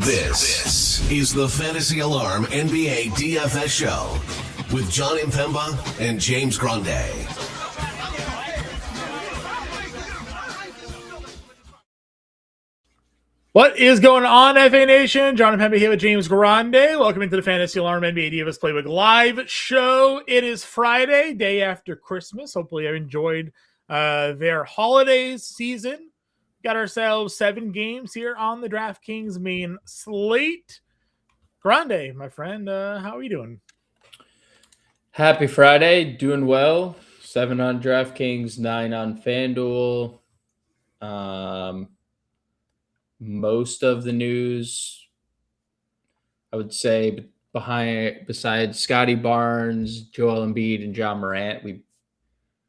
This is the Fantasy Alarm NBA DFS show with John Impemba and James Grande. What is going on, FA Nation? John Impemba here with James Grande. Welcome into the Fantasy Alarm NBA DFS Playbook live show. It is Friday, day after Christmas. Hopefully you enjoyed their holidays season. Got ourselves 7 games here on the DraftKings main slate. Grande, my friend, how are you doing? Happy Friday. Doing well. 7 on DraftKings, 9 on FanDuel. Most of the news, I would say, besides Scotty Barnes, Joel Embiid, and John Morant, we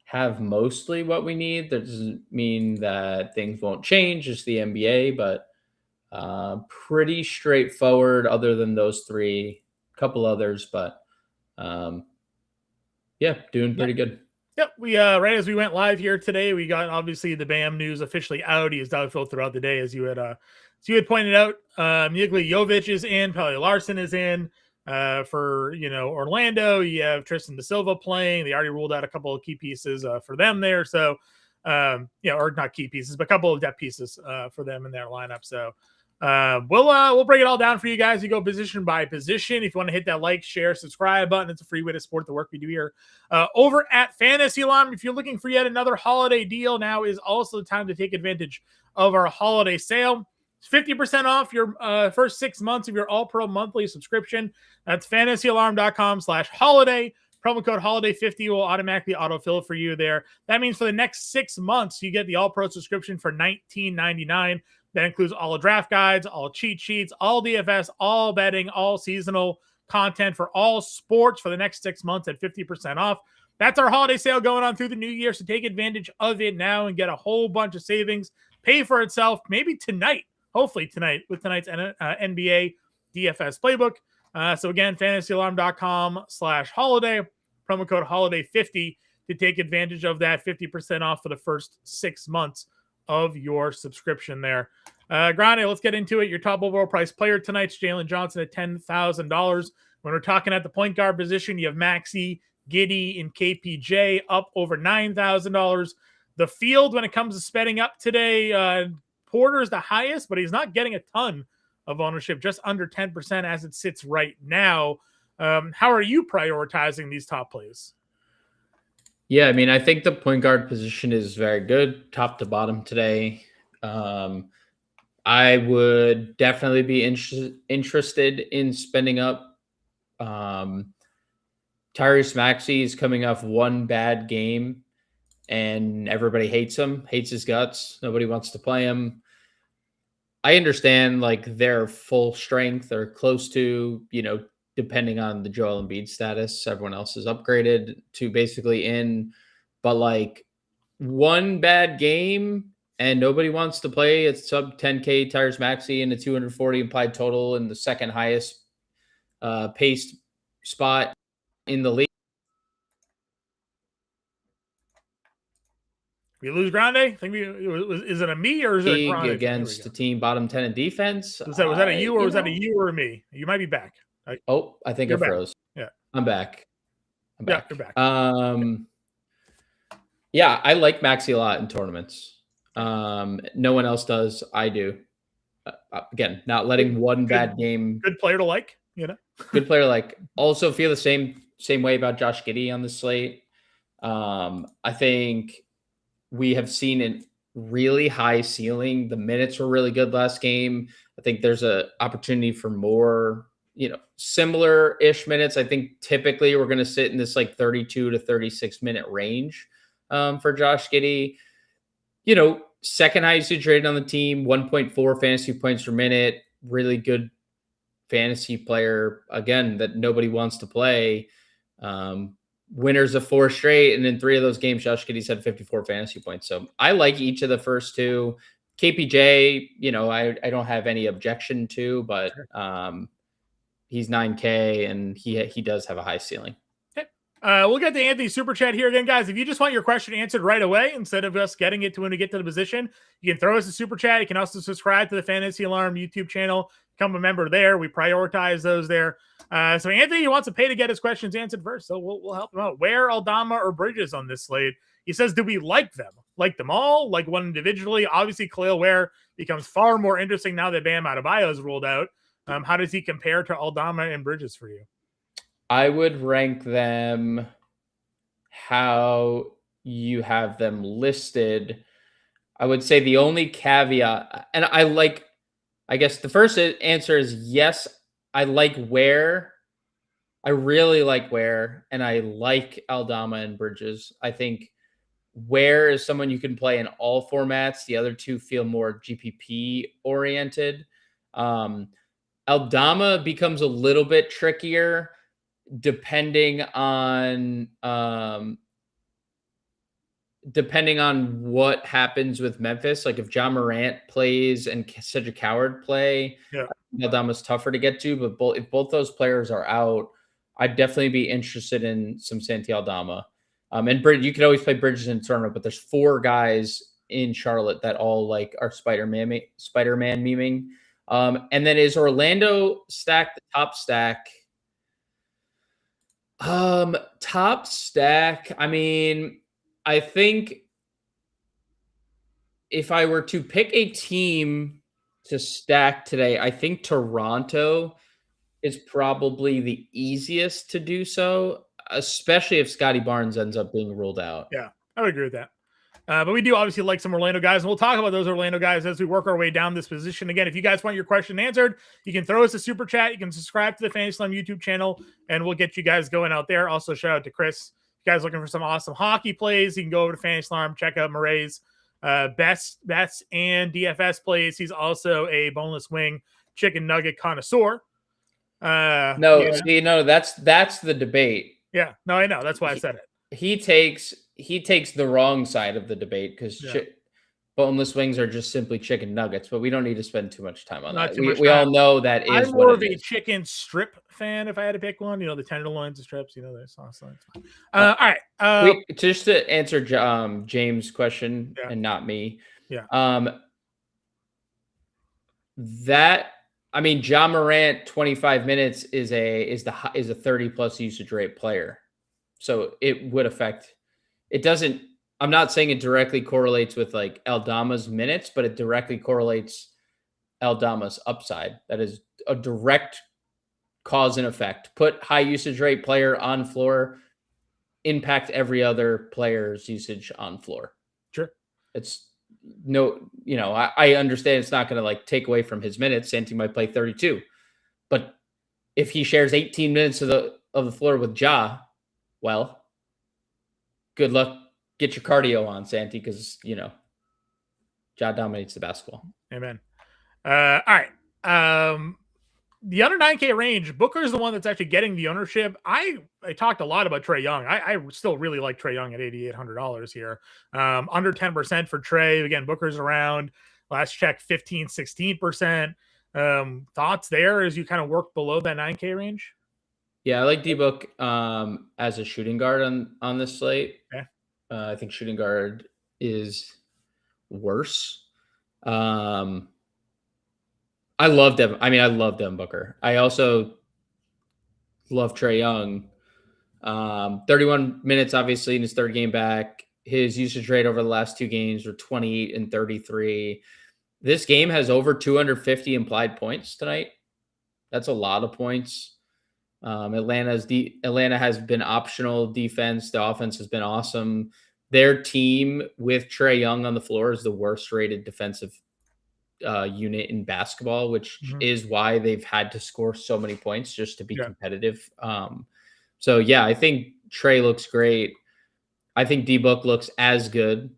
have mostly what we need. That doesn't mean that things won't change. It's the NBA, but pretty straightforward other than those 3. A couple others, but yeah, doing pretty good. Yep, we right as we went live here today, we got obviously the BAM news officially out. He is doubtful throughout the day, as you had pointed out. Nikola Jovic is in, Pelle Larsson is in. For Orlando, you have Tristan da Silva playing. They already ruled out a couple of key pieces for them there. So or not key pieces, but a couple of depth pieces for them in their lineup. So we'll break it all down for you guys. You go position by position. If you want to hit that like, share, subscribe button, it's a free way to support the work we do here over at Fantasy Alarm. If you're looking for yet another holiday deal, now is also the time to take advantage of our holiday sale. 50% off your first 6 months of your All-Pro monthly subscription. That's fantasyalarm.com/holiday. Promo code holiday50 will automatically autofill for you there. That means for the next 6 months, you get the All-Pro subscription for $19.99. That includes all the draft guides, all cheat sheets, all DFS, all betting, all seasonal content for all sports for the next 6 months at 50% off. That's our holiday sale going on through the new year, so take advantage of it now and get a whole bunch of savings. Pay for itself maybe tonight, hopefully tonight, with tonight's NBA DFS playbook. So again, fantasyalarm.com/holiday, promo code holiday50 to take advantage of that 50% off for the first 6 months of your subscription there. Grande, let's get into it. Your top overall price player tonight's Jalen Johnson at $10,000. When we're talking at the point guard position, you have Maxey, Giddey, and KPJ up over $9,000. The field, when it comes to spending up today, Porter's the highest, but he's not getting a ton of ownership, just under 10% as it sits right now. How are you prioritizing these top plays? Yeah, I mean, I think the point guard position is very good, top to bottom today. I would definitely be interested in spending up. Tyrese Maxey is coming off one bad game, and everybody hates him, hates his guts. Nobody wants to play him. I understand, like, they're full strength or close to, depending on the Joel Embiid status. Everyone else is upgraded to basically in. But, like, one bad game and nobody wants to play at sub 10K Tyrese Maxey and a 240 implied total in the second highest paced spot in the league. We lose Grande? Is it a me or is it a Grande against the team bottom 10 in defense? Was that a you or was that a you or a me? You might be back. I think I froze. Yeah, I'm back. Yeah, you're back. Yeah, I like Maxey a lot in tournaments. No one else does. I do. Again, not letting one bad game. Good player to like, Good player to like. Also feel the same way about Josh Giddey on the slate. I think we have seen a really high ceiling. The minutes were really good last game. I think there's an opportunity for more, similar-ish minutes. I think typically we're going to sit in this like 32 to 36 minute range for Josh Giddey. Second highest usage rate on the team, 1.4 fantasy points per minute. Really good fantasy player, again, that nobody wants to play. Winners of 4 straight, and in 3 of those games, Josh Giddey's had 54 fantasy points. So I like each of the first 2. KPJ, I don't have any objection to, but he's 9K and he does have a high ceiling. Okay. We'll get to Anthony's super chat here again, guys. If you just want your question answered right away, instead of us getting it to when we get to the position, you can throw us a super chat. You can also subscribe to the Fantasy Alarm YouTube channel. become a member there. We prioritize those there. So Anthony wants to pay to get his questions answered first, so we'll help him out. Where Aldama or Bridges on this slate? He says, do we like them? Like them all? Like one individually? Obviously, Khalil Ware becomes far more interesting now that Bam Adebayo is ruled out. How does he compare to Aldama and Bridges for you? I would rank them how you have them listed. I would say the only caveat, and I guess the first answer is yes, I like Ware. I really like Ware, and I like Aldama and Bridges. I think Ware is someone you can play in all formats. The other two feel more GPP oriented. Aldama becomes a little bit trickier depending on what happens with Memphis. Like if Ja Morant plays and Cedric Howard play, Aldama's tougher to get to. But if both those players are out, I'd definitely be interested in some Santi Aldama. And you could always play Bridges in tournament, but there's 4 guys in Charlotte that all like are Spider-Man memeing. And then is Orlando stack the top stack? Top stack. I mean, I think if I were to pick a team to stack today, I think Toronto is probably the easiest to do so, especially if Scotty Barnes ends up being ruled out. Yeah, I would agree with that. But we do obviously like some Orlando guys, and we'll talk about those Orlando guys as we work our way down this position. Again, if you guys want your question answered, you can throw us a super chat. You can subscribe to the Fantasy Slam YouTube channel, and we'll get you guys going out there. Also, shout out to Chris. If you guys looking for some awesome hockey plays, you can go over to Fantasy Slam, check out Murray's bets and DFS plays. He's also a boneless wing chicken nugget connoisseur. That's the debate. Yeah, no, I know. That's why I said it. He takes the wrong side of the debate because boneless wings are just simply chicken nuggets, but we don't need to spend too much time on that. We all know that is. I'm more of a chicken strip fan if I had to pick one. You know, the tenderloins, the strips. You know, there's sauce. All right. Just to answer James' question and not me. Yeah. Ja Morant 25 minutes is a 30 plus usage rate player. So it would affect. It doesn't. I'm not saying it directly correlates with like Aldama's minutes, but it directly correlates Aldama's upside. That is a direct cause and effect. Put high usage rate player on floor, impact every other player's usage on floor. Sure. It's I understand it's not going to like take away from his minutes. Santi might play 32, but if he shares 18 minutes of the floor with Ja, well, good luck. Get your cardio on, Santi, because Ja dominates the basketball. Amen. All right. The under 9K range, Booker is the one that's actually getting the ownership. I talked a lot about Trae Young. I still really like Trae Young at $8,800 here. Under 10% for Trae. Again, Booker's around, last check, 15, 16%. Thoughts there as you kind of work below that 9K range? Yeah, I like D-Book as a shooting guard on this slate. Okay. I think shooting guard is worse. I love Devin. I love Devin Booker. I also love Trae Young. 31 minutes, obviously, in his third game back. His usage rate over the last 2 games were 28 and 33. This game has over 250 implied points tonight. That's a lot of points. Atlanta has been optional defense. The offense has been awesome. Their team with Trae Young on the floor is the worst rated defensive unit in basketball, which is why they've had to score so many points just to be competitive. I think Trae looks great. I think D-Book looks as good.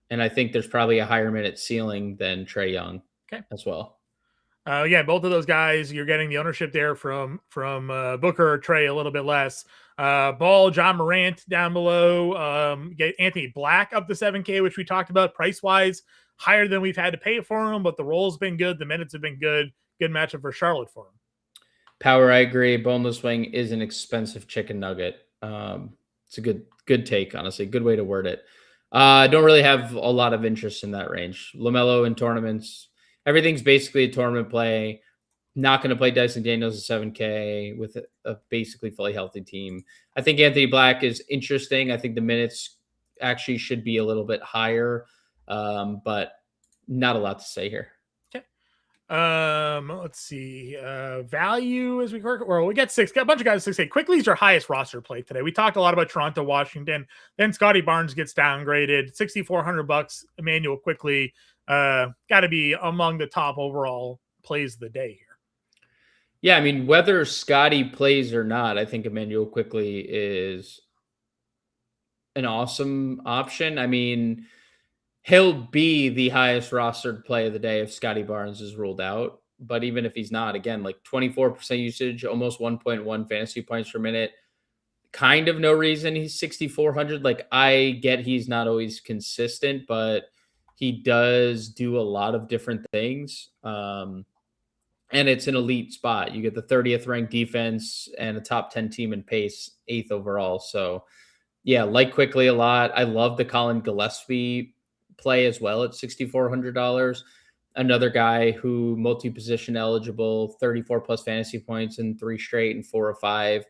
And I think there's probably a higher minute ceiling than Trae Young as well. Both of those guys, you're getting the ownership there from Booker or Trae a little bit less. Ball, John Morant down below. Get Anthony Black up to 7K, which we talked about price-wise. Higher than we've had to pay for him, but the role's been good. The minutes have been good. Good matchup for Charlotte for him. Power, I agree. Boneless wing is an expensive chicken nugget. It's a good take, honestly. Good way to word it. I don't really have a lot of interest in that range. LaMelo in tournaments. Everything's basically a tournament play. Not going to play Dyson Daniels at 7K with a basically fully healthy team. I think Anthony Black is interesting. I think the minutes actually should be a little bit higher, but not a lot to say here. Okay. Let's see. Value as we work. Well, we got a bunch of guys 6K. Quickly's our highest roster play today. We talked a lot about Toronto, Washington. Then Scotty Barnes gets downgraded. $6,400. Emmanuel Quickly. Got to be among the top overall plays of the day here. Yeah, I mean, whether Scotty plays or not, I think Emmanuel Quickly is an awesome option. I mean, he'll be the highest rostered play of the day if Scotty Barnes is ruled out. But even if he's not, again, like 24% usage, almost 1.1 fantasy points per minute. Kind of no reason he's 6,400. Like, I get he's not always consistent, but he does do a lot of different things. And it's an elite spot. You get the 30th ranked defense and a top 10 team in pace, 8th overall. So, yeah, like Quickly a lot. I love the Colin Gillespie play as well at $6,400. Another guy who multi-position eligible, 34 plus fantasy points in 3 straight and 4 or 5.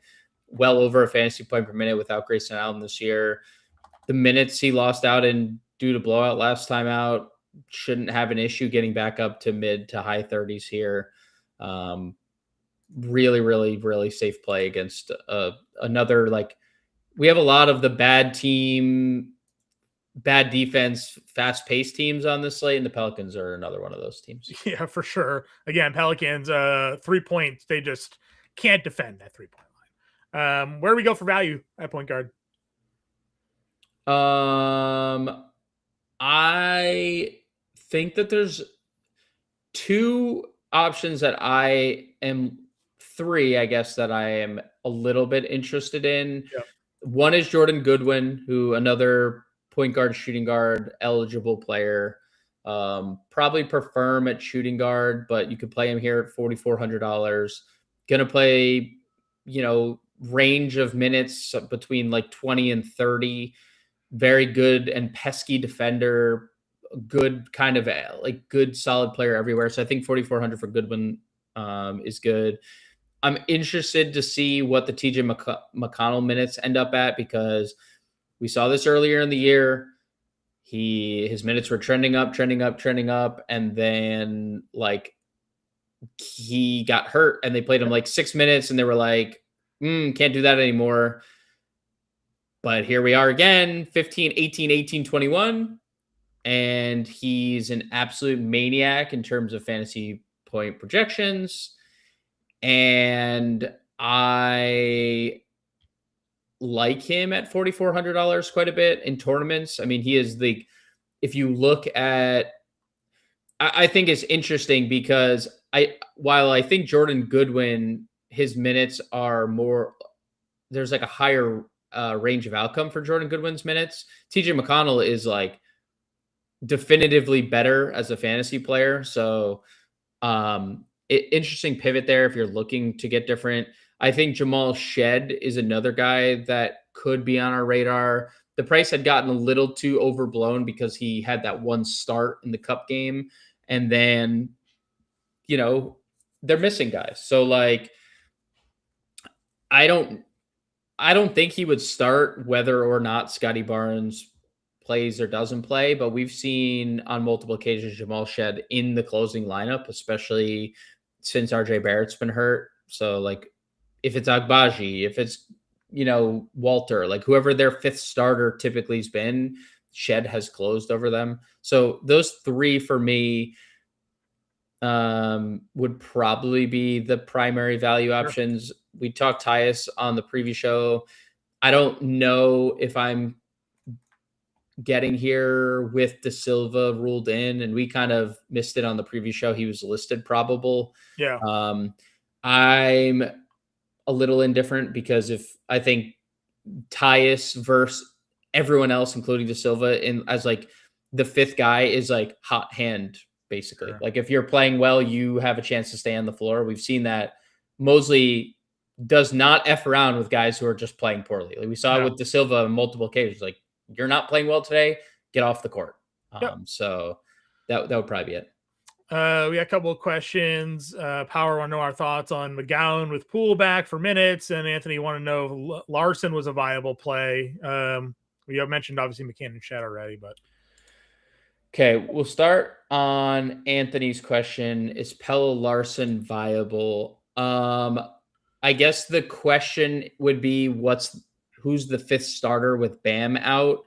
Well over a fantasy point per minute without Grayson Allen this year. The minutes he lost out in due to blowout last time out shouldn't have an issue getting back up to mid to high 30s here. Really, really, really safe play against another, like, we have a lot of the bad defense, fast paced teams on this slate, and the Pelicans are another one of those teams. Yeah, for sure. Again, Pelicans, 3 points. They just can't defend that 3-point line. Where do we go for value at point guard? I think that there's 2 options that three, I guess, that I am a little bit interested in. Yep. One is Jordan Goodwin, who another point guard, shooting guard eligible player. Probably prefer him at shooting guard, but you could play him here at $4,400. Gonna play, range of minutes between like 20 and 30. Very good and pesky defender. Good kind of good solid player everywhere. So I think 4,400 for Goodwin is good. I'm interested to see what the TJ McConnell minutes end up at, because we saw this earlier in the year. His minutes were trending up, and then he got hurt and they played him 6 minutes and they were like, can't do that anymore. But here we are again, 15, 18, 18, 21. And he's an absolute maniac in terms of fantasy point projections. And I like him at $4,400 quite a bit in tournaments. I mean, he is if you look at, I think it's interesting because while I think Jordan Goodwin, his minutes are more, there's a higher range of outcome for Jordan Goodwin's minutes. TJ McConnell is definitively better as a fantasy player. So interesting pivot there if you're looking to get different. I think Jamal Shed is another guy that could be on our radar. The price had gotten a little too overblown because he had that one start in the cup game. And then, they're missing guys. So I don't think he would start whether or not Scotty Barnes plays or doesn't play, but we've seen on multiple occasions Jamal Shed in the closing lineup, especially since RJ Barrett's been hurt. So if it's Agbaji, if it's, Walter, whoever their 5th starter typically has been, Shed has closed over them. So those 3 for me would probably be the primary value options. Sure. We talked Tyus on the preview show. I don't know if I'm getting here with De Silva ruled in, and we kind of missed it on the preview show. He was listed probable. Yeah. I'm a little indifferent because if I think Tyus versus everyone else, including De Silva, as the 5th guy is hot hand, basically. Sure. If you're playing well, you have a chance to stay on the floor. We've seen that Mosley does not F around with guys who are just playing poorly. We saw it with De Silva on multiple occasions. You're not playing well today, get off the court. So that would probably be it. We got a couple of questions. Power want to know our thoughts on McGowan with Poole back for minutes, and Anthony want to know if Larson was a viable play. We have mentioned obviously McCann and Shed already, but okay, we'll start on Anthony's question. Is Pelle Larson viable? I guess the question would be who's the fifth starter with Bam out?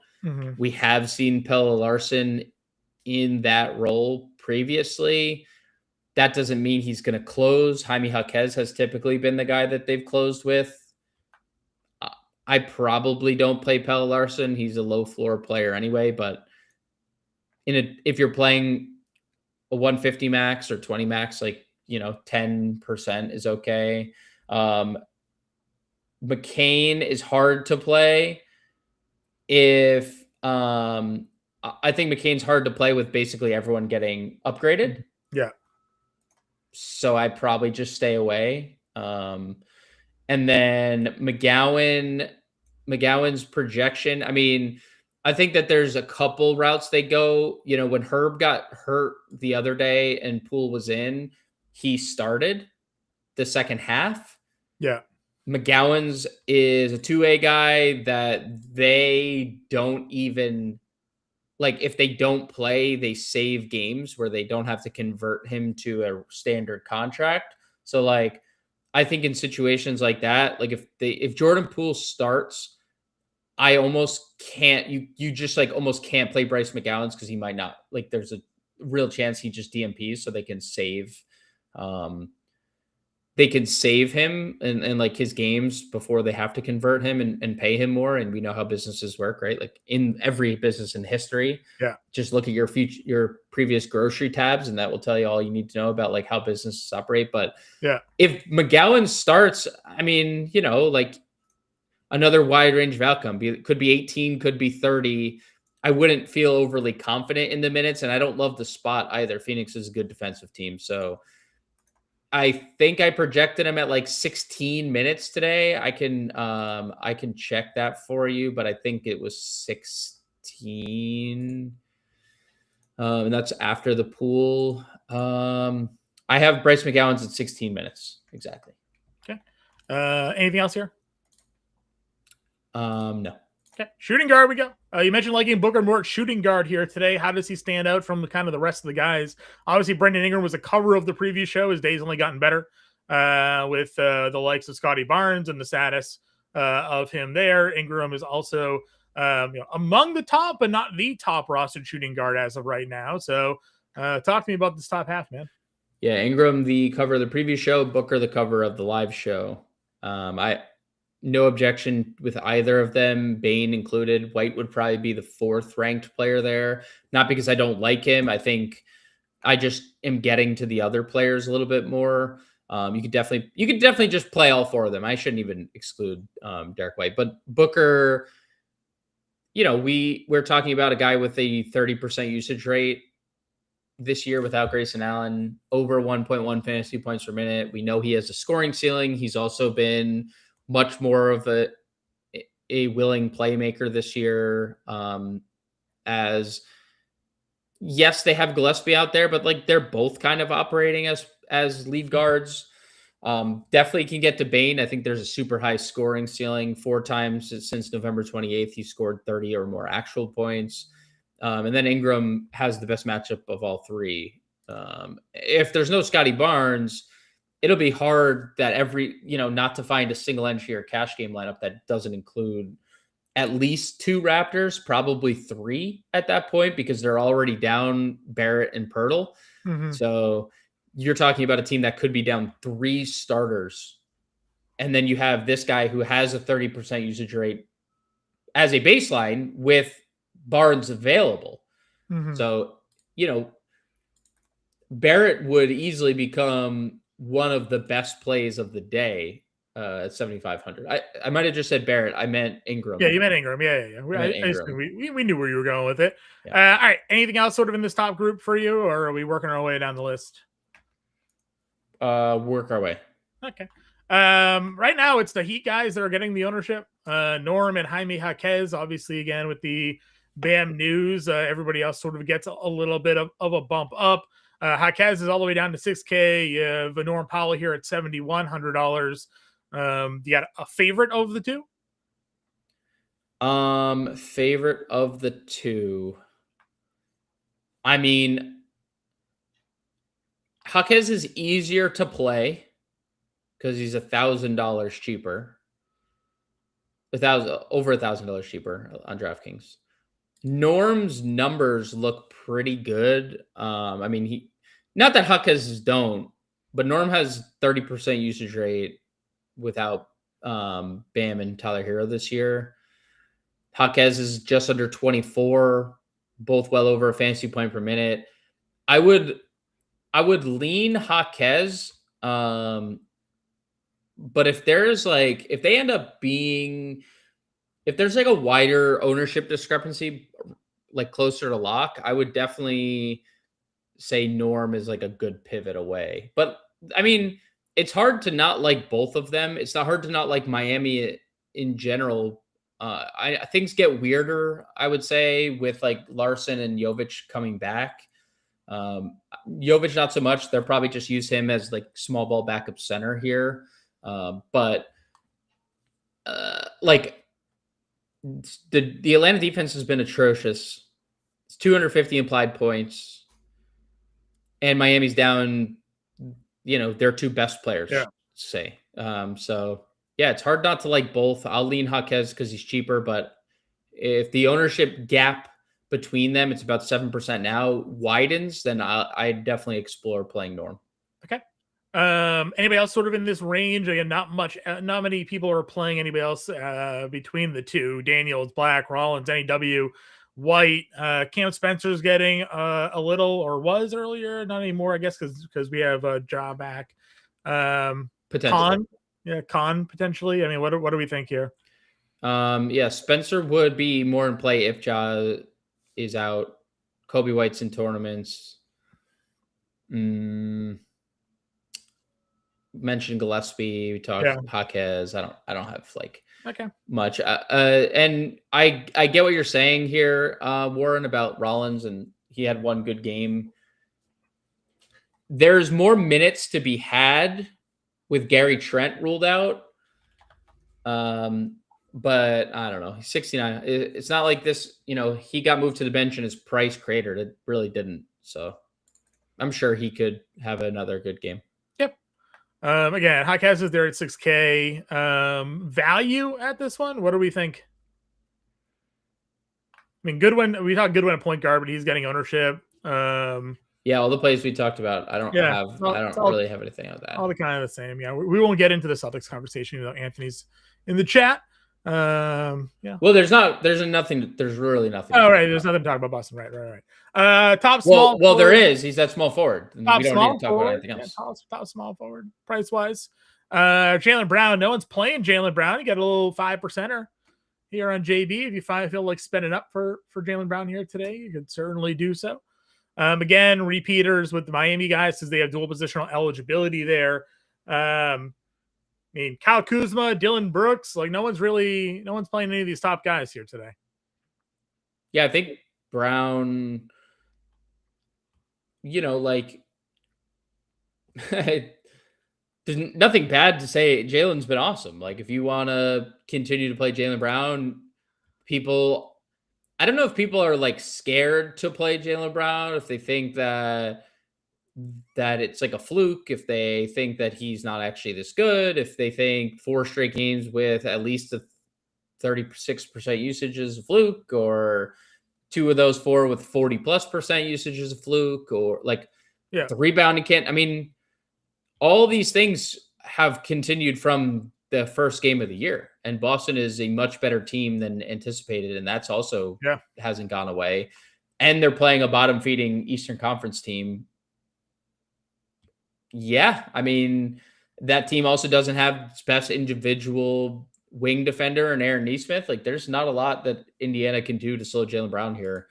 We have seen Pelle Larson in that role previously. That doesn't mean he's going to close. Jaime Jaquez has typically been the guy that they've closed with. I probably don't play Pelle Larson. He's a low floor player anyway, but if you're playing a 150 max or 20 max, 10% is okay. McCain is hard to play if I think McCain's hard to play with basically everyone getting upgraded. Yeah. So I probably just stay away. And then McGowan's projection. I mean, I think that there's a couple routes they go. When Herb got hurt the other day and Poole was in, he started the second half. Yeah. McGowan's is a 2A guy that they don't even if they don't play, they save games where they don't have to convert him to a standard contract. So I think in situations like that, if Jordan Poole starts, I almost can't, you just almost can't play Bryce McGowan's because he might not, there's a real chance he just DMPs so they can save him and his games before they have to convert him and pay him more. And we know how businesses work, right? In every business in history, just look at your previous grocery tabs and that will tell you all you need to know about how businesses operate. But if McGowan starts, I mean, another wide range of outcome, could be 18, could be 30. I wouldn't feel overly confident in the minutes, and I don't love the spot either. Phoenix is a good defensive team. So I think I projected him at 16 minutes today. I can check that for you, but I think it was 16. And that's after the Pool. I have Bryce McGowan's at 16 minutes. Exactly. Okay. Anything else here? No. Okay. Shooting guard we go. You mentioned liking Booker more at shooting guard here today. How does he stand out from kind of the rest of the guys? Obviously, Brendan Ingram was the cover of the preview show. His day's only gotten better with the likes of Scotty Barnes and the status of him there. Ingram is also among the top, but not the top rostered shooting guard as of right now. So talk to me about this top half, man. Yeah, Ingram, the cover of the preview show, Booker, the cover of the live show. No objection with either of them, Bane included. White would probably be the fourth ranked player there. Not because I don't like him. I think I just am getting to the other players a little bit more. You could definitely just play all four of them. I shouldn't even exclude Derek White. But Booker, we're talking about a guy with a 30% usage rate this year without Grayson Allen, over 1.1 fantasy points per minute. We know he has a scoring ceiling. He's also been much more of a willing playmaker this year. As yes, they have Gillespie out there, but they're both kind of operating as lead guards. Definitely can get to Bane. I think there's a super high scoring ceiling. 4 times since November 28th, he scored 30 or more actual points. And then Ingram has the best matchup of all three. If there's no Scotty Barnes, it'll be hard that not to find a single entry or cash game lineup that doesn't include at least 2 Raptors, probably 3 at that point, because they're already down Barrett and Pirtle. Mm-hmm. So you're talking about a team that could be down 3 starters. And then you have this guy who has a 30% usage rate as a baseline with Barnes available. Mm-hmm. So, Barrett would easily become one of the best plays of the day at 7,500. I might have just said Barrett. I meant Ingram. Yeah, you meant Ingram. Yeah. We knew where you were going with it. Yeah. All right. Anything else sort of in this top group for you, or are we working our way down the list? Work our way. Okay. Right now it's the Heat guys that are getting the ownership. Norm and Jaime Jaquez, obviously, again, with the Bam news, everybody else sort of gets a little bit of a bump up. Jaquez is all the way down to $6K. You have Norm Powell here at $7,100. You got a favorite of the two? Favorite of the two. I mean, Jaquez is easier to play because he's $1,000 cheaper. Over $1,000 cheaper on DraftKings. Norm's numbers look pretty good. I mean, not that Jaquez's don't, but Norm has 30% usage rate without Bam and Tyler Hero this year. Jaquez is just under 24, both well over a fantasy point per minute. I would lean Jaquez. But if there's if there's a wider ownership discrepancy, closer to lock, I would definitely say Norm is a good pivot away. But I mean, it's hard to not like both of them. It's not hard to not like Miami in general. Things get weirder, I would say, with Larson and Jovic coming back. Jovic, not so much. They'll probably just use him as small ball backup center here. But the Atlanta defense has been atrocious. It's 250 implied points, and Miami's down, their two best players, say. So yeah, it's hard not to like both. I'll lean Jaquez because he's cheaper, but if the ownership gap between them, it's about 7% now, widens, then I definitely explore playing Norm. Okay. Anybody else sort of in this range? Again, not many people are playing anybody else between the two. Daniels, Black, Rollins, NEW, White. Cam Spencer's getting a little, or was earlier, not anymore, I guess, because we have a job back. Potentially. Con potentially. I mean, what do we think here? Yeah, Spencer would be more in play if Ja is out. Kobe White's in tournaments. Mentioned Gillespie. We talked Jaquez. I don't have much. And I get what you're saying here, Warren, about Rollins, and he had one good game. There's more minutes to be had with Gary Trent ruled out. But I don't know. He's 69. It's not like this, he got moved to the bench and his price cratered. It really didn't. So I'm sure he could have another good game. Yep. Again, Jaquez is there at 6K. Value at this one, what do we think? I mean, Goodwin, we talked Goodwin at point guard, but he's getting ownership. Yeah, all the plays we talked about. I don't really have anything on that. All the kind of the same. Yeah, we won't get into the Celtics conversation, Anthony's in the chat. Yeah. Well, there's really nothing. Oh, right. There's nothing to talk about Boston. Right. Top small. Well, there is. He's that small forward. Top we don't small need to talk forward. about anything else. Top small forward, price wise. Jaylen Brown. No one's playing Jaylen Brown. You got a little 5%er here on JB. If you feel like spending up for Jaylen Brown here today, you could certainly do so. Again, repeaters with the Miami guys because they have dual positional eligibility there. I mean, Kyle Kuzma, Dylan Brooks, no one's playing any of these top guys here today. Yeah, I think Brown, there's nothing bad to say. Jalen's been awesome. If you want to continue to play Jaylen Brown, I don't know if people are scared to play Jaylen Brown, if they think that it's a fluke, if they think that he's not actually this good, if they think 4 straight games with at least a 36% usage is a fluke, or 2 of those 4 with 40+% usage is a fluke, or the rebounding can't. I mean, all these things have continued from the first game of the year, and Boston is a much better team than anticipated, and that's also hasn't gone away. And they're playing a bottom-feeding Eastern Conference team. Yeah, I mean, that team also doesn't have its best individual wing defender and Aaron Nesmith. There's not a lot that Indiana can do to slow Jaylen Brown here.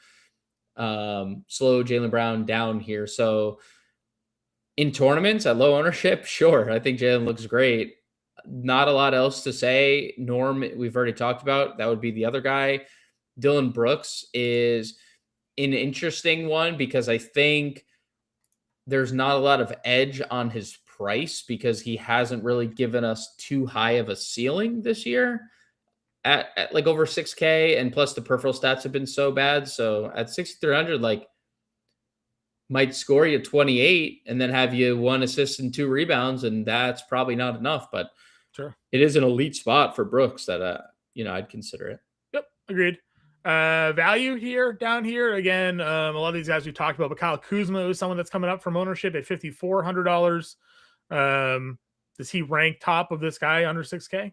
Slow Jaylen Brown down here. So in tournaments at low ownership, sure, I think Jaylen looks great. Not a lot else to say. Norm, we've already talked about. That would be the other guy. Dylan Brooks is an interesting one because I think there's not a lot of edge on his price because he hasn't really given us too high of a ceiling this year at like over 6K, and plus the peripheral stats have been so bad. So at 6,300, like might score you 28 and then have you 1 assist and 2 rebounds, and that's probably not enough. But Sure, it is an elite spot for Brooks that I'd consider it. Yep, agreed. Value here, down here again. A lot of these guys we talked about, but Kyle Kuzma is someone that's coming up from ownership at $5,400. Does he rank top of this guy under 6K?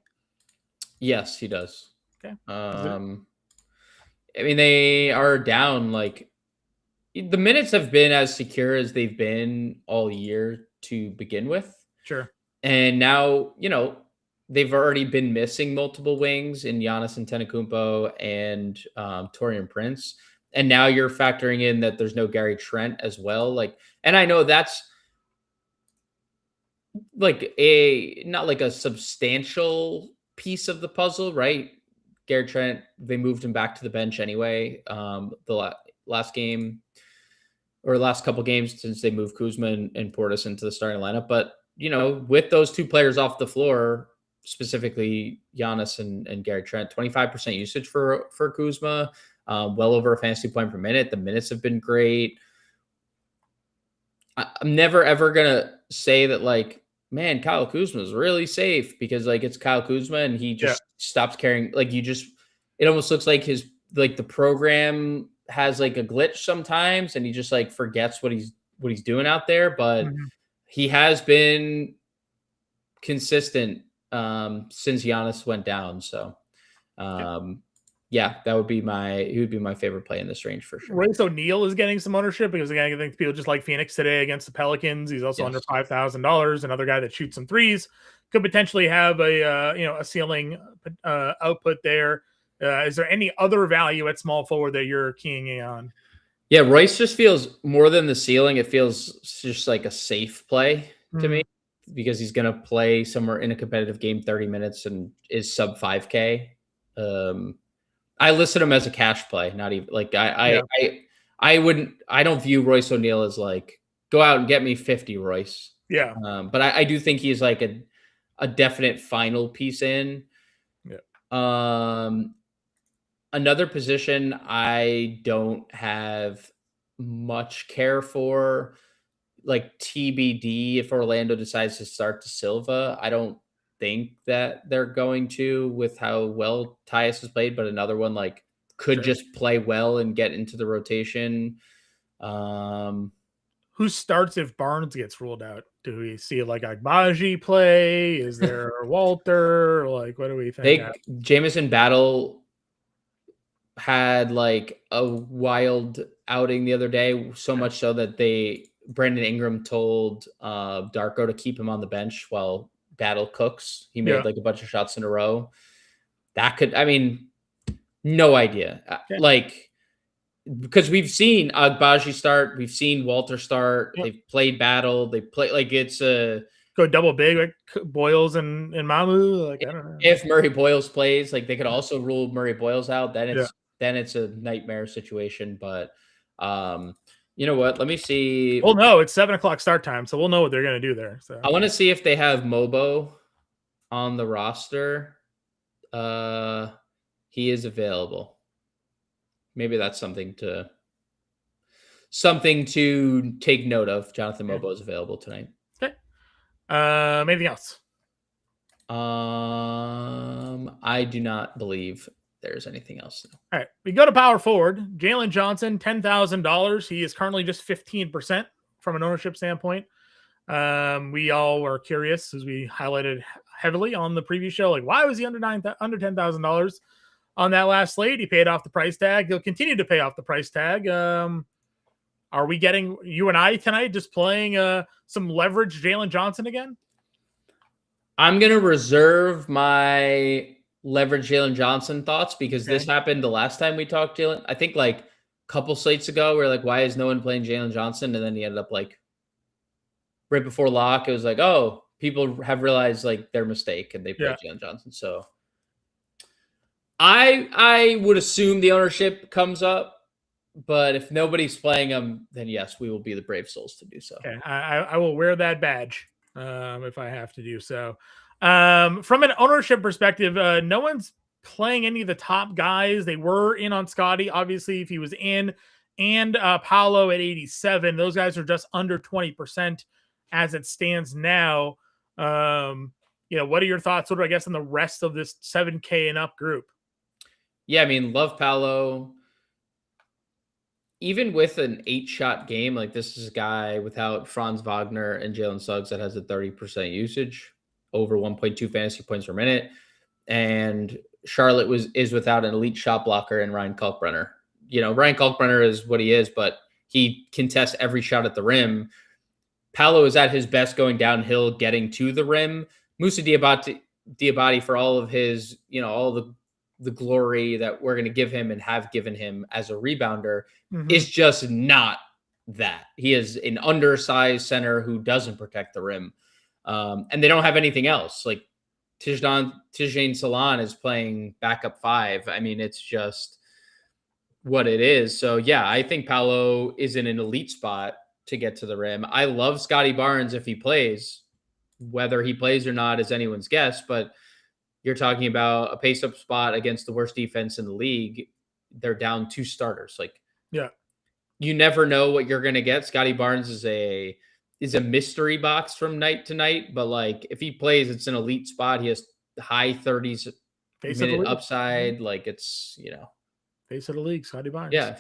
Yes, he does. Okay. I mean, they are down. Like the minutes have been as secure as they've been all year to begin with. Sure. And now, they've already been missing multiple wings in Giannis Antetokounmpo and Taurean Prince. And now you're factoring in that there's no Gary Trent as well. Like, and I know that's like not like a substantial piece of the puzzle, right? Gary Trent, they moved him back to the bench anyway. The last game or last couple games since they moved Kuzma and Portis into the starting lineup. But, with those 2 players off the floor, specifically Giannis and Gary Trent, 25% usage for Kuzma, well over a fantasy point per minute. The minutes have been great. I'm never ever gonna say that like, man, Kyle Kuzma is really safe because like it's Kyle Kuzma and he just stops caring. Like it almost looks like the program has like a glitch sometimes and he just like forgets what he's doing out there. But he has been consistent since Giannis went down. So that would be my favorite play in this range for sure. Royce O'Neal is getting some ownership because again, I think people just like Phoenix today against the Pelicans. He's also under $5,000. Another guy that shoots some threes, could potentially have a ceiling output there. Is there any other value at small forward that you're keying in on? Yeah, Royce just feels more than the ceiling. It feels just like a safe play to me because he's going to play somewhere in a competitive game 30 minutes and is sub 5K. I listed him as a cash play, not even like I don't view Royce O'Neal as like go out and get me 50 Royce. Yeah. But I do think he's like a definite final piece in. Yeah. Another position I don't have much care for, like TBD if Orlando decides to start De Silva. I don't think that they're going to with how well Tyus has played, but another one like could just play well and get into the rotation. Who starts if Barnes gets ruled out? Do we see like Agbaji play? Is there Walter? Like, what do we think? Jamison Battle had like a wild outing the other day, so much so that Brandon Ingram told Darko to keep him on the bench while Battle cooks. He made like a bunch of shots in a row. No idea. Like, because we've seen Agbaji start, we've seen Walter start. They've played Battle. They play like it's a go double big like Boyles and Mamu. Like I don't know. If Murray Boyles plays, like they could also rule Murray Boyles out. Then it's a nightmare situation. But you know what? Let me see. Well, no, it's 7:00 start time, so we'll know what they're going to do there. So I want to see if they have Mobo on the roster. He is available. Maybe that's something to take note of. Jonathan Mobo is available tonight. Okay. Anything else? I do not believe there's anything else. All right. We go to power forward. Jalen Johnson, $10,000. He is currently just 15% from an ownership standpoint. We all were curious, as we highlighted heavily on the preview show, like why was he under $10,000 on that last slate? He paid off the price tag. He'll continue to pay off the price tag. Are we getting you and I tonight just playing some leverage Jalen Johnson again? I'm going to reserve my leverage Jalen Johnson thoughts because this happened the last time we talked Jalen. I think like a couple slates ago, we were like, why is no one playing Jalen Johnson? And then he ended up like right before lock. It was like, oh, people have realized like their mistake and they played Jalen Johnson. So I would assume the ownership comes up, But if nobody's playing him, then yes, we will be the brave souls to do so. Okay, I will wear that badge if I have to do so. From an ownership perspective, no one's playing any of the top guys. They were in on Scotty, obviously, if he was in, and Paolo at 87. Those guys are just under 20% as it stands now. What are your thoughts, I guess, on the rest of this 7K and up group? Yeah, I mean, love Paolo. Even with an 8-shot game, like this is a guy without Franz Wagner and Jalen Suggs that has a 30% usage, over 1.2 fantasy points per minute. And Charlotte is without an elite shot blocker in Ryan Kalkbrenner. Ryan Kalkbrenner is what he is, but he contests every shot at the rim. Paolo is at his best going downhill, getting to the rim. Moussa Diabate, for all of his, all the glory that we're going to give him and have given him as a rebounder, is just not that. He is an undersized center who doesn't protect the rim. And they don't have anything else. Like Tijane Salon is playing backup 5. I mean, it's just what it is. So yeah, I think Paolo is in an elite spot to get to the rim. I love Scotty Barnes if he plays. Whether he plays or not is anyone's guess, but you're talking about a pace-up spot against the worst defense in the league. They're down 2 starters. Like, yeah, you never know what you're going to get. Scotty Barnes is a mystery box from night to night, but like if he plays, it's an elite spot. He has high 30s minute upside. Like it's, face of the league, Scotty Barnes. Yeah.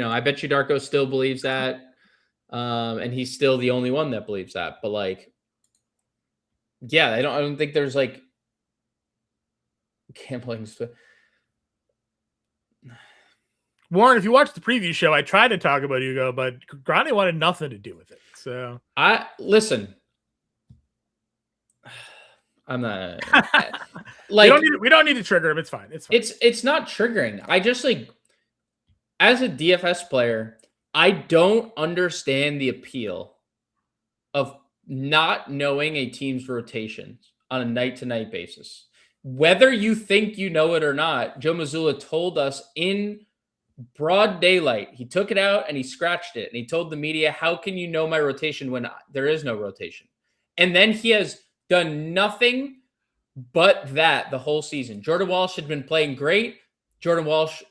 I bet you Darko still believes that. And he's still the only one that believes that, but like, yeah, I don't think there's like gambling stuff. Warren, if you watched the preview show, I tried to talk about Hugo, but Grande wanted nothing to do with it. So listen. I'm not like we don't need to trigger him. It's fine. It's fine. It's not triggering. I just like as a DFS player, I don't understand the appeal of not knowing a team's rotations on a night-to-night basis. Whether you think you know it or not, Joe Mazzulla told us in broad daylight, he took it out and he scratched it. And he told the media, how can you know my rotation when there is no rotation? And then he has done nothing but that the whole season. Jordan Walsh had been playing great. Jordan Walsh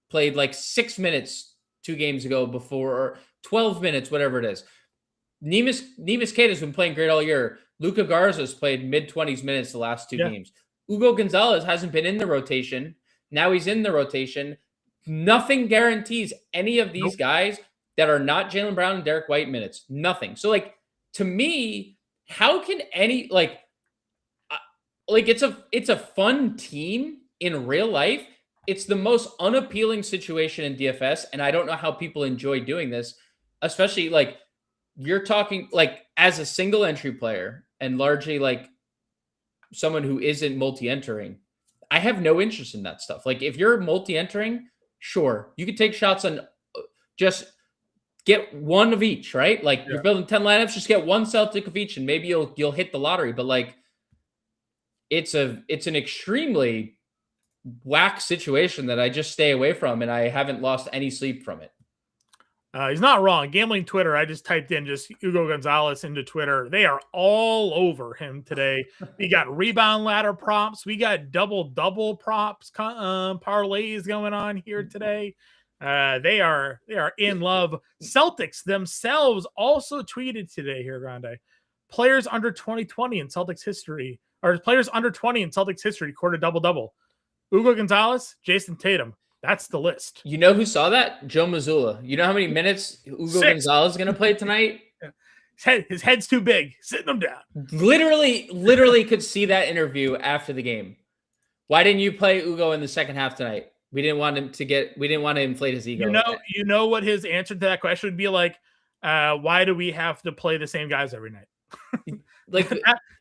played like 6 minutes 2 games ago before, or 12 minutes, whatever it is. Neemias Queta has been playing great all year. Luka Garza's played mid-20s minutes the last 2 games. Hugo Gonzalez hasn't been in the rotation. Now he's in the rotation. Nothing guarantees any of these guys that are not Jaylen Brown and Derek White minutes. Nothing. So, like, to me, how can any, it's a fun team in real life. It's the most unappealing situation in DFS, and I don't know how people enjoy doing this, especially, like, you're talking like as a single entry player and largely like someone who isn't multi-entering. I have no interest in that stuff. Like if you're multi-entering, sure, you could take shots on just get one of each, right? Like you're building 10 lineups, just get one Celtic of each and maybe you'll hit the lottery. But like it's an extremely whack situation that I just stay away from, and I haven't lost any sleep from it. He's not wrong. Gambling Twitter, I just typed in just Hugo Gonzalez into Twitter. They are all over him today. We got rebound ladder props. We got double props, parlays going on here today. They are in love. Celtics themselves also tweeted today here, Grande. Players under 2020 in Celtics history, or players under 20 in Celtics history, recorded double-double. Hugo Gonzalez, Jason Tatum. That's the list. You know who saw that? Joe Mazzulla. You know how many minutes Hugo Gonzalez is going to play tonight? His head's too big. Sitting him down. Literally could see that interview after the game. Why didn't you play Hugo in the second half tonight? We didn't want to inflate his ego. You know what his answer to that question would be like? Why do we have to play the same guys every night? Like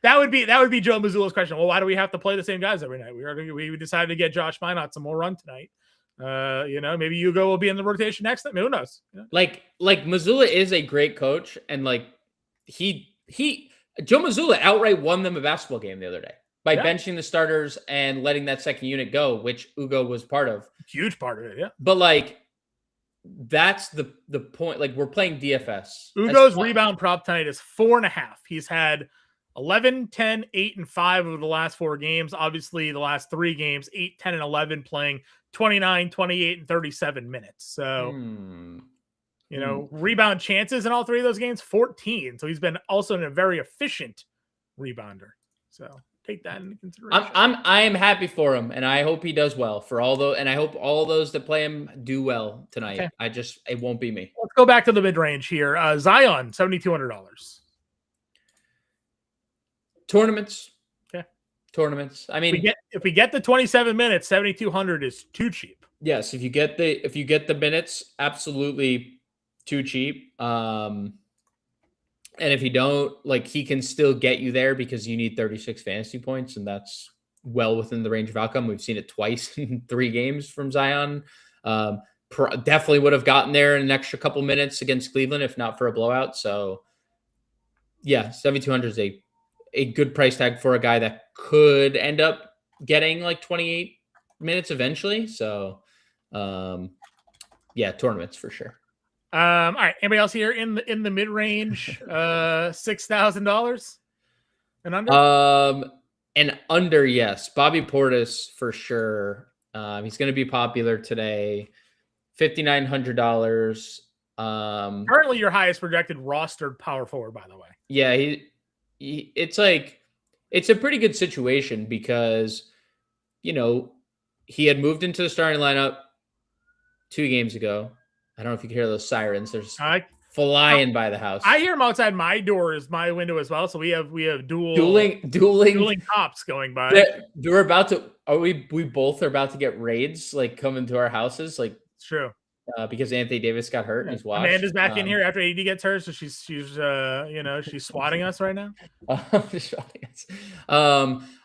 that would be Joe Mazzulla's question. Well, why do we have to play the same guys every night? We decided to get Josh Minot some more run tonight. Maybe Hugo will be in the rotation next time. Who knows? Yeah. Like Mazzulla is a great coach, and like Joe Mazzulla outright won them a basketball game the other day by benching the starters and letting that second unit go, which Hugo was part of. Huge part of it, yeah. But like, that's the point. Like, we're playing DFS. Ugo's rebound prop tonight is 4.5. He's had 11, 10, 8, and 5 over the last 4 games. Obviously, the last 3 games, 8, 10, and 11, playing 29, 28, and 37 minutes. So, rebound chances in all 3 of those games, 14. So he's been also a very efficient rebounder. So take that into consideration. I am happy for him, and I hope he does well for all those. And I hope all those that play him do well tonight. Okay. It won't be me. Let's go back to the mid range here. Zion, $7,200. Tournaments. Okay. Tournaments. I mean, if we get the 27 minutes, 7,200 is too cheap. Yes, if you get the minutes, absolutely too cheap. And if you don't, like, he can still get you there because you need 36 fantasy points, and that's well within the range of outcome. We've seen it twice in 3 games from Zion. Definitely would have gotten there in an extra couple minutes against Cleveland if not for a blowout. So, yeah, 7,200 is a good price tag for a guy that could end up getting like 28 minutes eventually. So, yeah, tournaments for sure. All right. Anybody else here in the mid range? $6,000 and under. And under, yes. Bobby Portis for sure. He's going to be popular today. $5,900. Currently, your highest projected rostered power forward, by the way. Yeah, it's a pretty good situation because, he had moved into the starting lineup 2 games ago. I don't know if you can hear those sirens. There's flying by the house. I hear them outside my door, is my window as well. So we have dueling cops going by. We're about to. We both are about to get raids like coming to our houses. Like, it's true. Because Anthony Davis got hurt and he's washed. Amanda's back in here after AD gets hurt, so she's she's swatting us right now.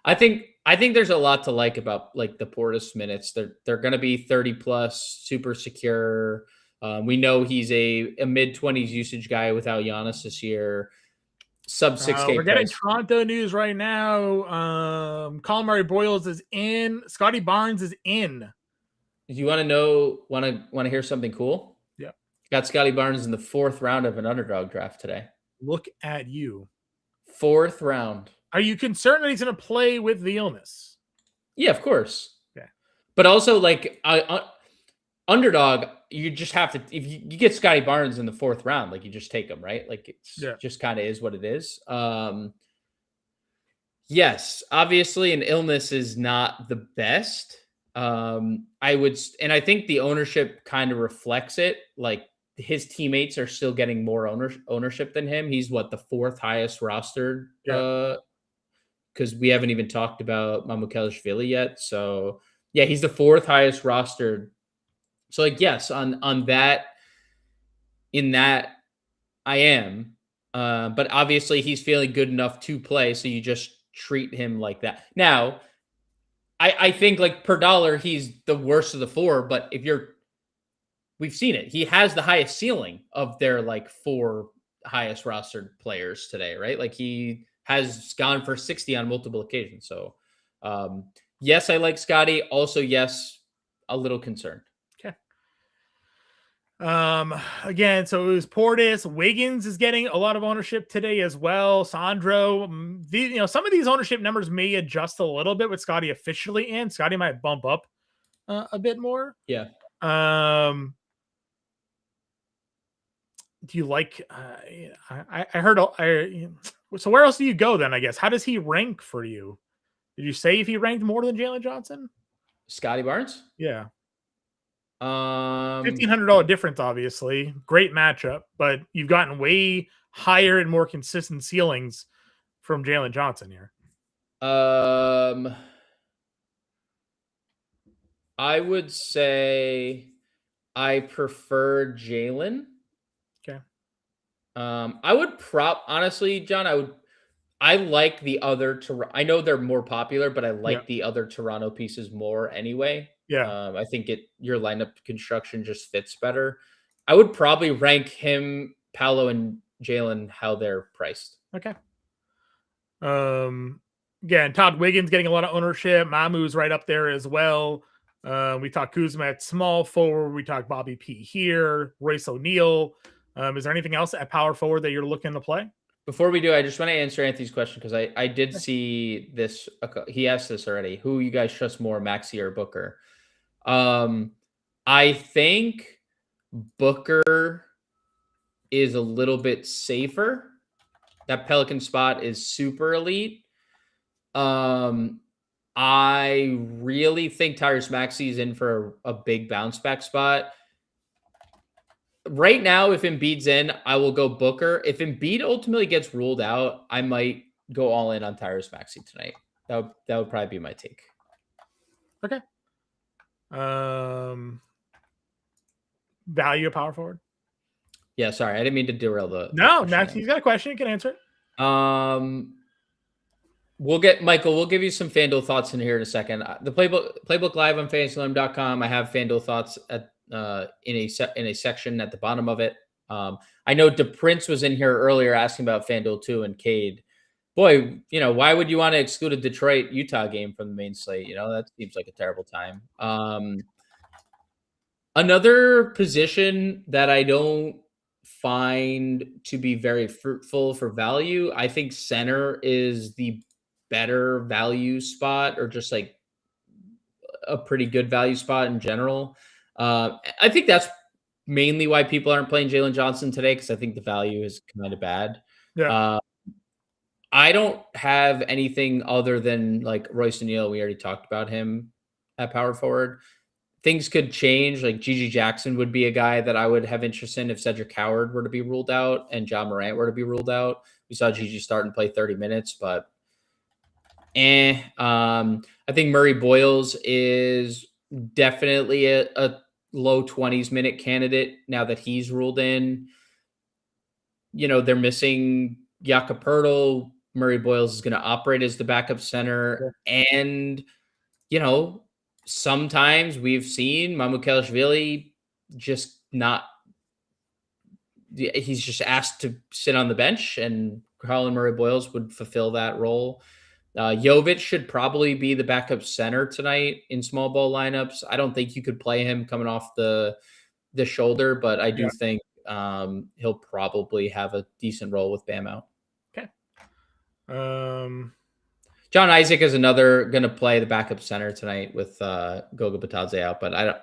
I think there's a lot to like about like the Portis minutes. They're going to be 30 plus, super secure. We know he's a mid-20s usage guy without Giannis this year. Sub 6K. We're getting Toronto news right now. Colin Murray Boyles is in. Scotty Barnes is in. Do you want to hear something cool? Yeah. Got Scotty Barnes in the 4th round of an underdog draft today. Look at you. 4th round. Are you concerned that he's going to play with the illness? Yeah, of course. Okay. But also, like, underdog, you just have to, if you get Scotty Barnes in the 4th round, like, you just take him, right? Like, it's just kind of is what it is. Yes, obviously an illness is not the best. I think the ownership kind of reflects it. Like, his teammates are still getting more ownership than him. He's the 4th highest rostered, because we haven't even talked about Mamukelashvili yet. So yeah, he's the 4th highest rostered. So like, yes, on that, in that I am, but obviously he's feeling good enough to play. So you just treat him like that. Now, I think like per dollar, he's the worst of the 4, but we've seen it. He has the highest ceiling of their like 4 highest rostered players today, right? Like he has gone for 60 on multiple occasions. So yes, I like Scotty. Also, yes, a little concerned. Okay. Again, so it was Portis. Wiggins is getting a lot of ownership today as well. Sandro, some of these ownership numbers may adjust a little bit with Scotty officially in. Scotty might bump up a bit more. Yeah. Do you like? I heard. So where else do you go then? I guess. How does he rank for you? Did you say if he ranked more than Jalen Johnson? Scotty Barnes? Yeah. $1,500 difference, obviously. Great matchup, but you've gotten way higher and more consistent ceilings from Jalen Johnson here. I would say I prefer Jalen. Okay. I would honestly, John, I like the other I know they're more popular, but I like the other Toronto pieces more anyway. Yeah. I think your lineup construction just fits better. I would probably rank him, Paolo, and Jalen how they're priced. Okay. Again, Todd Wiggins getting a lot of ownership. Mamu's right up there as well. We talked Kuzma at small forward. We talked Bobby P here, Royce O'Neal. Is there anything else at power forward that you're looking to play? Before we do, I just want to answer Anthony's question because I did see this. He asked this already. Who you guys trust more, Maxey or Booker? I think Booker is a little bit safer. That Pelican spot is super elite. I really think Tyrese Maxey is in for a big bounce back spot. Right now, if Embiid's in, I will go Booker. If Embiid ultimately gets ruled out, I might go all in on Tyrese Maxey tonight. That would probably be my take. Okay. Value of power forward? Yeah, sorry. I didn't mean to derail the No, Max, he's got a question. You can answer it. We'll give you some FanDuel thoughts in here in a second. The playbook live on FanDuel.com. I have FanDuel thoughts at in a section at the bottom of it. I know DePrince was in here earlier asking about FanDuel too, and Cade. Boy, why would you want to exclude a Detroit-Utah game from the main slate? That seems like a terrible time. Another position that I don't find to be very fruitful for value, I think center is the better value spot, or just like a pretty good value spot in general. I think that's mainly why people aren't playing Jalen Johnson today, because I think the value is kind of bad. Yeah. I don't have anything other than like Royce O'Neal. We already talked about him at power forward. Things could change. Like Gigi Jackson would be a guy that I would have interest in if Cedric Howard were to be ruled out and John Morant were to be ruled out. We saw Gigi start and play 30 minutes, but I think Murray Boyles is definitely a low 20s minute candidate now that he's ruled in. They're missing Jakob Poeltl. Murray Boyles is going to operate as the backup center. Yeah. And, sometimes we've seen Mamukelashvili he's just asked to sit on the bench, and Colin Murray Boyles would fulfill that role. Jovic should probably be the backup center tonight in small ball lineups. I don't think you could play him coming off the shoulder, but I do think he'll probably have a decent role with Bam out. Okay. John Isaac is another going to play the backup center tonight with Goga Batadze out, but I don't,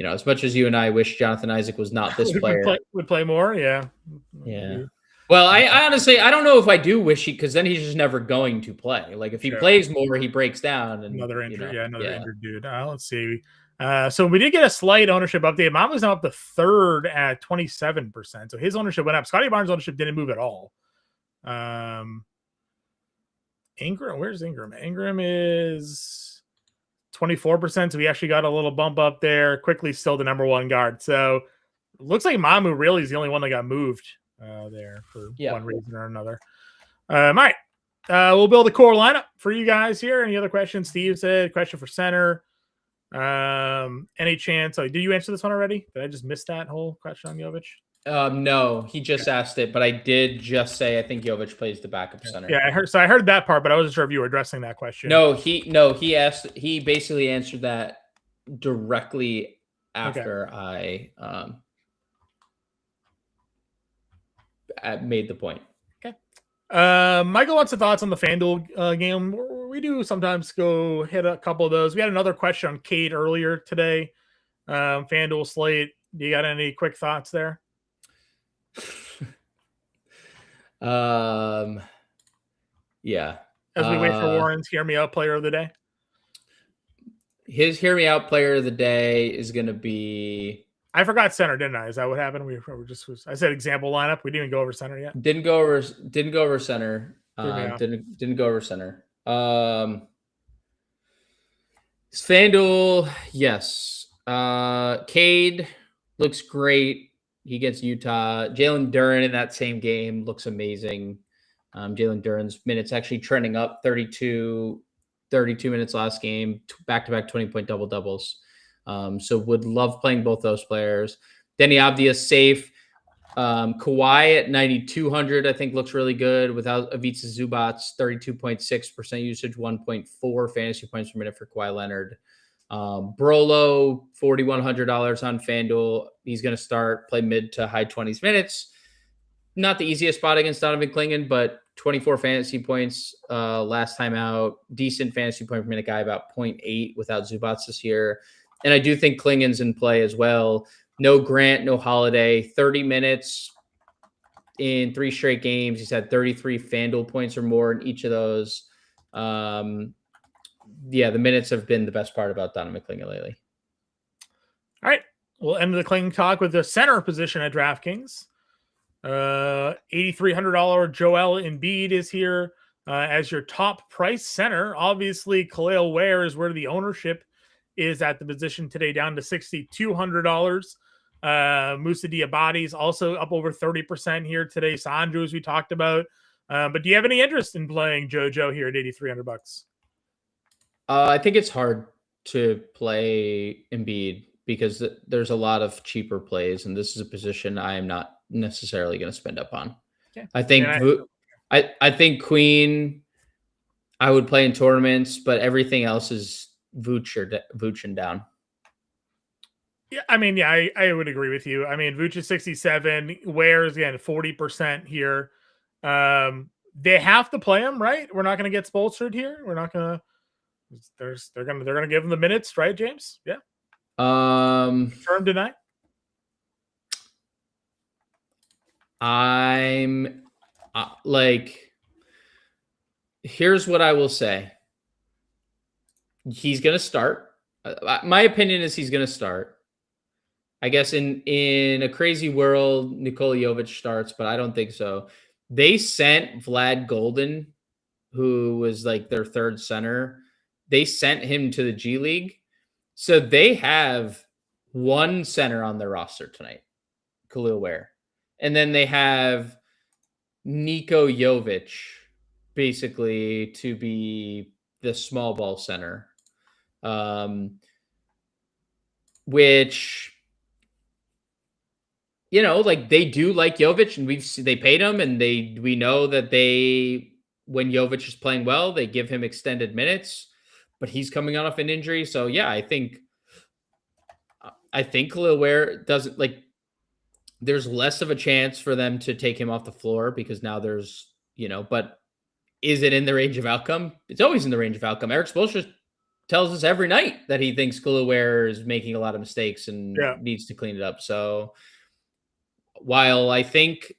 as much as you and I wish Jonathan Isaac was not this player. would play more. Yeah. Yeah. Well, I honestly, I don't know if I do wish because then he's just never going to play. Like if he plays more, he breaks down. And another injured, injured dude. Let's see. So we did get a slight ownership update. Mine was now up to third at 27%. So his ownership went up. Scotty Barnes' ownership didn't move at all. Ingram, where's Ingram? Ingram is 24%. So we actually got a little bump up there. Quickly still the number one guard. So it looks like Mamu really is the only one that got moved there for one reason or another. All right. We'll build a core lineup for you guys here. Any other questions? Steve said question for center. Any chance? Did you answer this one already? Did I just miss that whole question on Jovic? No, he just asked it, but I did just say I think Jovic plays the backup center. Yeah, I heard that part, but I wasn't sure if you were addressing that question. He basically answered that directly after I made the point. Okay. Michael wants some thoughts on the FanDuel game. We do sometimes go hit a couple of those. We had another question on Cade earlier today. FanDuel slate. Do you got any quick thoughts there? Yeah. As we wait for Warren's Hear Me Out player of the day. His Hear Me Out player of the day is going to be. I forgot center, didn't I? Is that what happened? I said example lineup. We didn't even go over center yet. Didn't go over center. Didn't go over center. FanDuel, yes. Cade looks great. He gets Utah. Jalen Duren in that same game looks amazing. Jalen Duren's minutes actually trending up 32 minutes last game, back-to-back 20-point double-doubles. So would love playing both those players. Denny Avdia safe. Kawhi at 9,200, I think looks really good without Ivica Zubac's 32.6% usage, 1.4 fantasy points per minute for Kawhi Leonard. Brolo, $4,100 on FanDuel. He's going to start, play mid to high 20s minutes. Not the easiest spot against Donovan Clingan, but 24 fantasy points last time out. Decent fantasy point per minute guy, about 0.8 without Zubats this year. And I do think Klingan's in play as well. No Grant, no Holiday. 30 minutes in 3 straight games. He's had 33 FanDuel points or more in each of those. Yeah, the minutes have been the best part about Donovan Clingan lately. All right. We'll end the Clingan talk with the center position at DraftKings. $8,300 Joel Embiid is here as your top price center. Obviously, Khalil Ware is where the ownership is at the position today, down to $6,200. Musa Diabate is also up over 30% here today. Sanju, as we talked about. But do you have any interest in playing JoJo here at $8,300? I think it's hard to play Embiid because there's a lot of cheaper plays, and this is a position I am not necessarily going to spend up on. Okay. I think I think Queen I would play in tournaments, but everything else is Vooch down. Yeah, I mean, yeah, I would agree with you. I mean, Vooch is 67, Ware is again 40% here. They have to play him, right? We're not going to get Spoelstra here. We're not going to. They're gonna give him the minutes, right, James? Yeah. Confirmed tonight. I'm here's what I will say. He's gonna start. My opinion is he's gonna start. I guess in a crazy world, Nikola Jovic starts, but I don't think so. They sent Vlad Golden, who was like their third center. They sent him to the G League. So they have one center on their roster tonight, Khalil Ware. And then they have Niko Jovic basically to be the small ball center, which, you know, like they do like Jovic, and they paid him, and we know that when Jovic is playing well, they give him extended minutes. But he's coming off an injury. So, yeah, I think Khalil Ware doesn't there's less of a chance for them to take him off the floor because now there's, but is it in the range of outcome? It's always in the range of outcome. Eric Spoelstra tells us every night that he thinks Khalil Ware is making a lot of mistakes and needs to clean it up. So while I think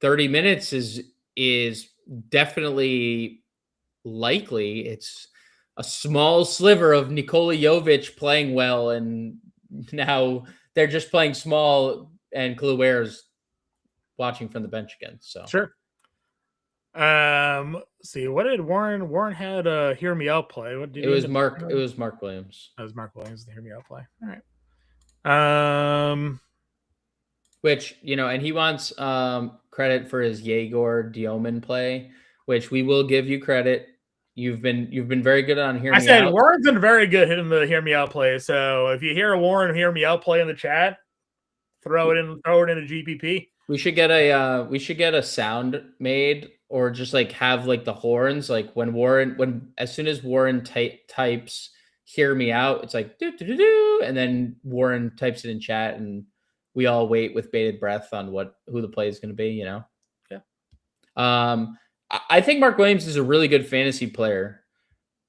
30 minutes is definitely likely, it's a small sliver of Nikola Jovic playing well, and now they're just playing small, and Khalil Ware's watching from the bench again. So sure. See, what did Warren had a Hear Me Out play? What did it was Mark Williams. That was Mark Williams, the Hear Me Out play. All right. Which, and he wants credit for his Yegor Dioman play, which we will give you credit. You've been very good on Hear Me Out. I said Warren's been very good hitting the Hear Me Out play. So if you hear a Warren Hear Me Out play in the chat, throw it in a GPP. We should get a sound made, or just have the horns, as soon as Warren types Hear Me Out, it's like do do do do, and then Warren types it in chat, and we all wait with bated breath on who the play is going to be. Yeah. I think Mark Williams is a really good fantasy player.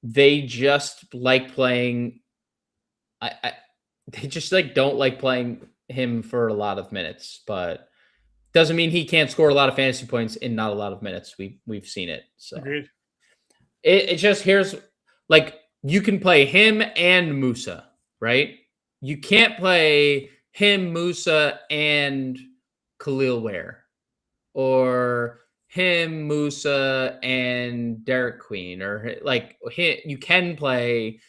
They just like playing. They just don't like playing him for a lot of minutes, but doesn't mean he can't score a lot of fantasy points in not a lot of minutes. We've seen it. So agreed. It just here's you can play him and Musa, right? You can't play him, Musa, and Khalil Ware, or him, Musa, and Derek Queen, or you can play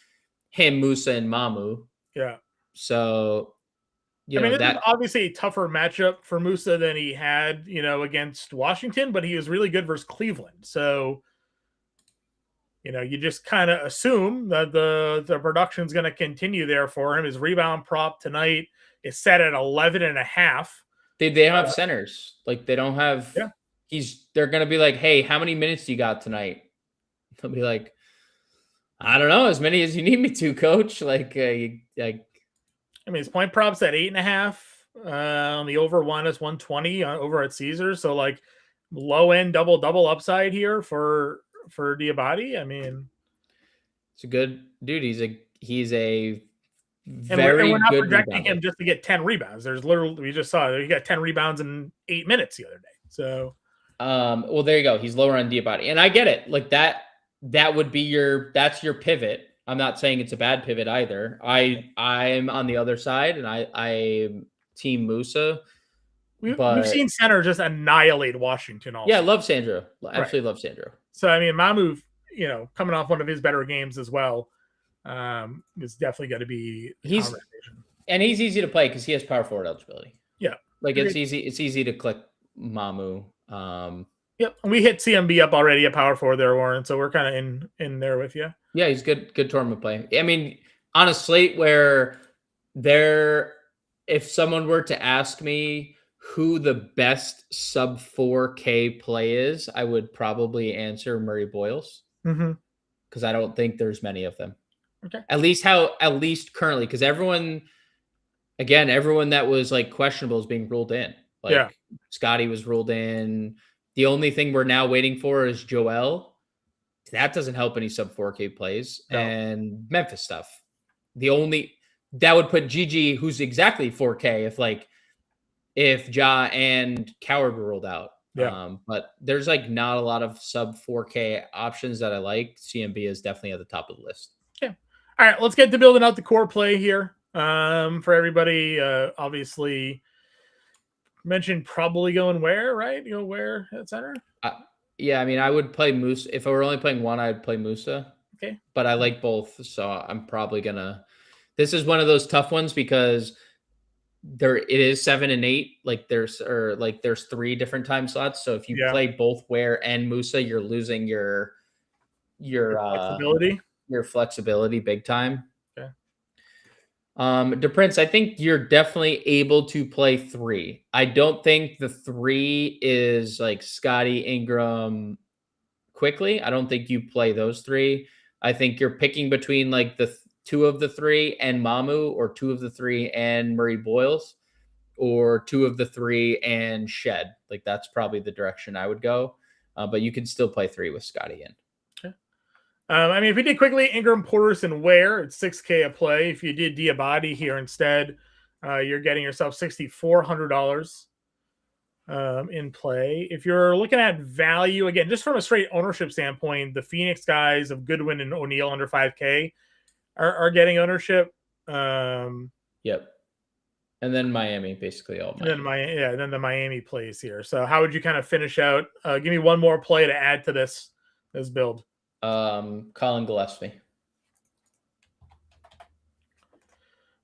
him, Musa, and Mamu. Yeah. So, this is obviously a tougher matchup for Musa than he had, against Washington, but he was really good versus Cleveland. So, you just kind of assume that the production's going to continue there for him. His rebound prop tonight is set at 11.5. They don't have centers. They don't have. Yeah. They're going to be like, hey, how many minutes do you got tonight? They'll be like, I don't know, as many as you need me to, coach. Like, I mean, his point props at 8.5. On the over one is 120 over at Caesars. So like low end double upside here for Diabate. I mean, it's a good dude. He's a and we're very not good projecting rebounder. him just to get 10 rebounds. There's literally, we just saw he got 10 rebounds in 8 minutes the other day. So, well, there you go. He's lower on Diabate, and I get it. Like that would be that's your pivot. I'm not saying it's a bad pivot either. I'm on the other side, and I'm team Musa. We've seen center just annihilate Washington. Also, yeah, love Sandro. Absolutely love Sandro. So I mean, Mamu, coming off one of his better games as well, is definitely going to be. He's easy to play because he has power forward eligibility. Yeah, like it's easy. It's easy to click Mamu. Yep, and we hit CMB up already at power forward there, Warren. So we're kind of in there with you. Yeah, he's good tournament play. I mean, on a slate where if someone were to ask me who the best sub 4K play is, I would probably answer Murray Boyles, because I don't think there's many of them. Okay, at least currently, because everyone that was like questionable is being ruled in. Like Scotty was ruled in. The only thing we're now waiting for is Joel. That doesn't help any sub 4K plays. No. And Memphis stuff. That would put GG, who's exactly 4K, if Ja and Coward were rolled out. Yeah. But there's not a lot of sub 4K options that I like. CMB is definitely at the top of the list. Yeah. All right, let's get to building out the core play here. For everybody, obviously mentioned probably going where, right? Where at center? Yeah, I mean, I would play Musa. If I were only playing one, I'd play Musa. Okay. But I like both, so I'm probably gonna. This is one of those tough ones because it is 7 and 8. There's 3 different time slots. So if you play both Ware and Musa, you're losing your flexibility. Your flexibility big time. DePrince, I think you're definitely able to play 3. I don't think the 3 is like Scotty, Ingram, quickly. I don't think you play those 3. I think you're picking between the 2 of the 3 and Mamu, or 2 of the 3 and Murray Boyles, or 2 of the 3 and Shed. That's probably the direction I would go. But you can still play 3 with Scotty in. I mean, if we did quickly, Ingram, Portis, and Ware, it's $6K a play. If you did Diabate here instead, you're getting yourself $6,400 in play. If you're looking at value, again, just from a straight ownership standpoint, the Phoenix guys of Goodwin and O'Neal under 5K are getting ownership. Yep. And then Miami, basically all Miami. Then the Miami plays here. So how would you kind of finish out? Give me one more play to add to this build. Colin Gillespie.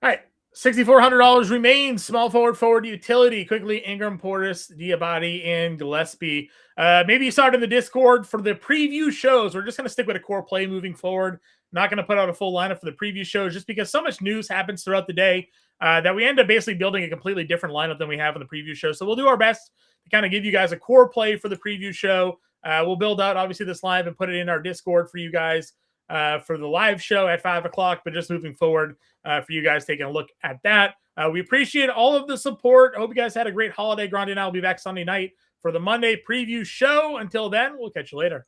All right, $6,400 remains. Small forward utility. Quickly, Ingram, Portis, Diabate, and Gillespie. Maybe you saw it in the Discord for the preview shows. We're just going to stick with a core play moving forward. Not going to put out a full lineup for the preview shows just because so much news happens throughout the day that we end up basically building a completely different lineup than we have in the preview show. So we'll do our best to kind of give you guys a core play for the preview show. We'll build out, obviously, this live and put it in our Discord for you guys for the live show at 5 o'clock. But just moving forward for you guys taking a look at that. We appreciate all of the support. I hope you guys had a great holiday. Grande and I will be back Sunday night for the Monday preview show. Until then, we'll catch you later.